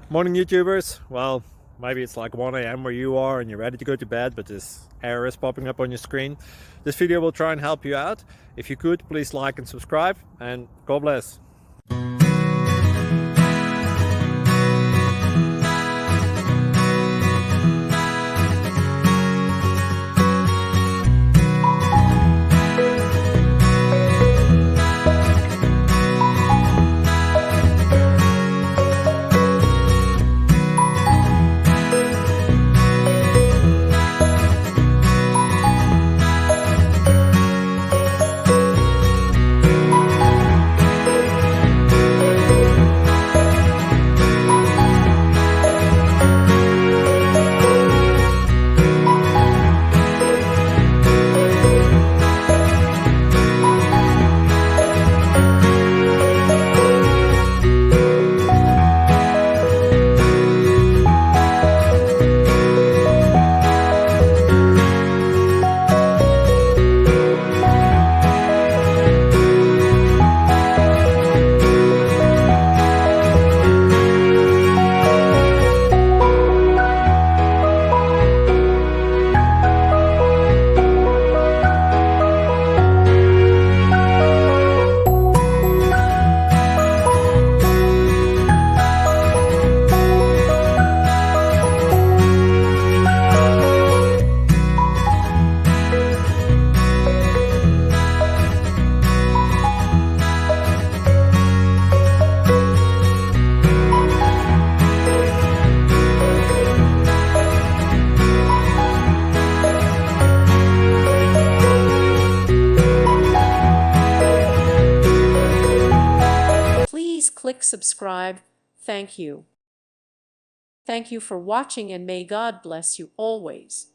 Morning YouTubers. Well, maybe it's like 1 a.m. where you are and you're ready to go to bed, but this error is popping up on your screen. This video will try and help you out. If you could, please like and subscribe, and God bless. Please click subscribe. Thank you. Thank you for watching, and may God bless you always.